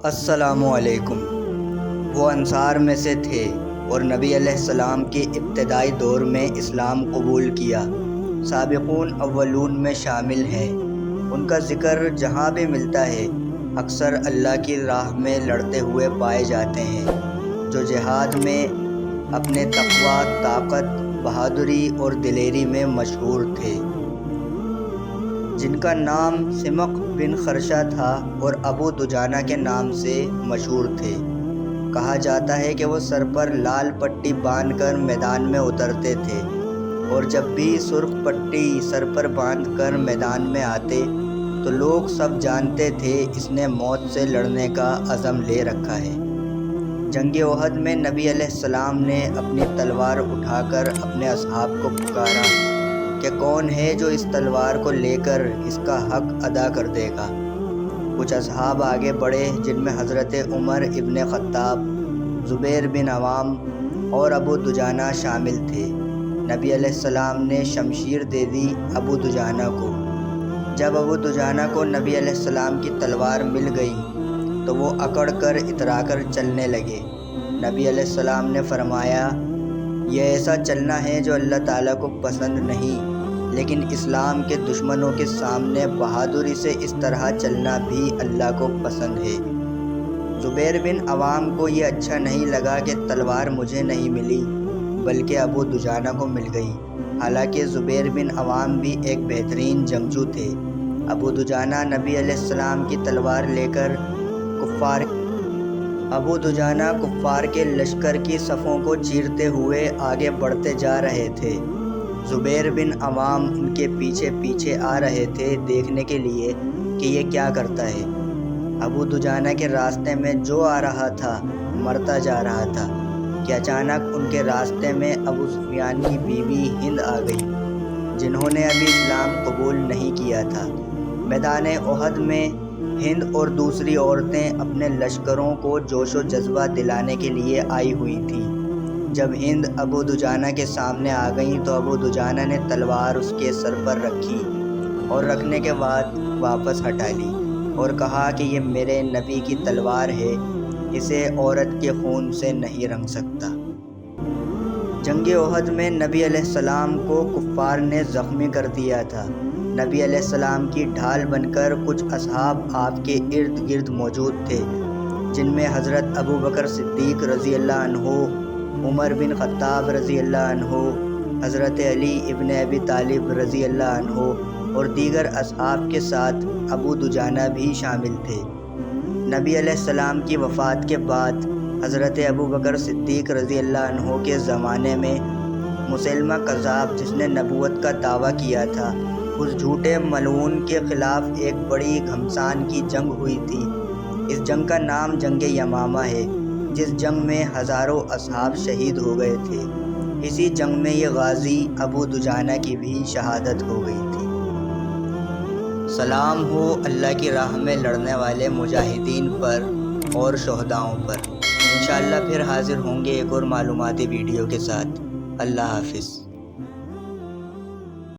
السلام علیکم۔ وہ انصار میں سے تھے اور نبی علیہ السلام کے ابتدائی دور میں اسلام قبول کیا۔ سابقون اولون میں شامل ہیں۔ ان کا ذکر جہاں بھی ملتا ہے اکثر اللہ کی راہ میں لڑتے ہوئے پائے جاتے ہیں، جو جہاد میں اپنے تقویٰ، طاقت، بہادری اور دلیری میں مشہور تھے، جن کا نام سمق بن خرشہ تھا اور ابو دجانہ کے نام سے مشہور تھے۔ کہا جاتا ہے کہ وہ سر پر لال پٹی باندھ کر میدان میں اترتے تھے، اور جب بھی سرخ پٹی سر پر باندھ کر میدان میں آتے تو لوگ سب جانتے تھے اس نے موت سے لڑنے کا عزم لے رکھا ہے۔ جنگ احد میں نبی علیہ السلام نے اپنی تلوار اٹھا کر اپنے اصحاب کو پکارا کہ کون ہے جو اس تلوار کو لے کر اس کا حق ادا کر دے گا۔ کچھ اصحاب آگے بڑھے، جن میں حضرت عمر ابن خطاب، زبیر بن عوام اور ابو دجانہ شامل تھے۔ نبی علیہ السلام نے شمشیر دے دی ابو دجانہ کو۔ جب ابو دجانہ کو نبی علیہ السلام کی تلوار مل گئی تو وہ اکڑ کر اترا کر چلنے لگے۔ نبی علیہ السلام نے فرمایا، یہ ایسا چلنا ہے جو اللہ تعالیٰ کو پسند نہیں، لیکن اسلام کے دشمنوں کے سامنے بہادری سے اس طرح چلنا بھی اللہ کو پسند ہے۔ زبیر بن عوام کو یہ اچھا نہیں لگا کہ تلوار مجھے نہیں ملی بلکہ ابو دجانہ کو مل گئی، حالانکہ زبیر بن عوام بھی ایک بہترین جنگجو تھے۔ ابو دجانہ نبی علیہ السلام کی تلوار لے کر کفار کے لشکر کی صفوں کو چیرتے ہوئے آگے بڑھتے جا رہے تھے۔ زبیر بن عوام ان کے پیچھے پیچھے آ رہے تھے دیکھنے کے لیے کہ یہ کیا کرتا ہے۔ ابو دجانہ کے راستے میں جو آ رہا تھا مرتا جا رہا تھا کہ اچانک ان کے راستے میں ابو سفیان کی بیوی ہند آ گئی، جنہوں نے ابھی اسلام قبول نہیں کیا تھا۔ میدان احد میں ہند اور دوسری عورتیں اپنے لشکروں کو جوش و جذبہ دلانے کے لیے آئی ہوئی تھیں۔ جب ہند ابو دجانہ کے سامنے آ گئیں تو ابو دجانہ نے تلوار اس کے سر پر رکھی اور رکھنے کے بعد واپس ہٹا لی اور کہا کہ یہ میرے نبی کی تلوار ہے، اسے عورت کے خون سے نہیں رنگ سکتا۔ جنگ احد میں نبی علیہ السلام کو کفار نے زخمی کر دیا تھا۔ نبی علیہ السلام کی ڈھال بن کر کچھ اصحاب آپ کے ارد گرد موجود تھے، جن میں حضرت ابو بکر صدیق رضی اللہ عنہ، عمر بن خطاب رضی اللہ عنہ، حضرت علی ابن ابی طالب رضی اللہ عنہ اور دیگر اصحاب کے ساتھ ابو دجانہ بھی شامل تھے۔ نبی علیہ السلام کی وفات کے بعد حضرت ابو بکر صدیق رضی اللہ عنہ کے زمانے میں مسیلمہ کذاب، جس نے نبوت کا دعویٰ کیا تھا، اس جھوٹے ملعون کے خلاف ایک بڑی گھمسان کی جنگ ہوئی تھی۔ اس جنگ کا نام جنگ یمامہ ہے، جس جنگ میں ہزاروں اصحاب شہید ہو گئے تھے۔ اسی جنگ میں یہ غازی ابو دجانہ کی بھی شہادت ہو گئی تھی۔ سلام ہو اللہ کی راہ میں لڑنے والے مجاہدین پر اور شہداؤں پر۔ انشاءاللہ پھر حاضر ہوں گے ایک اور معلوماتی ویڈیو کے ساتھ۔ اللہ حافظ۔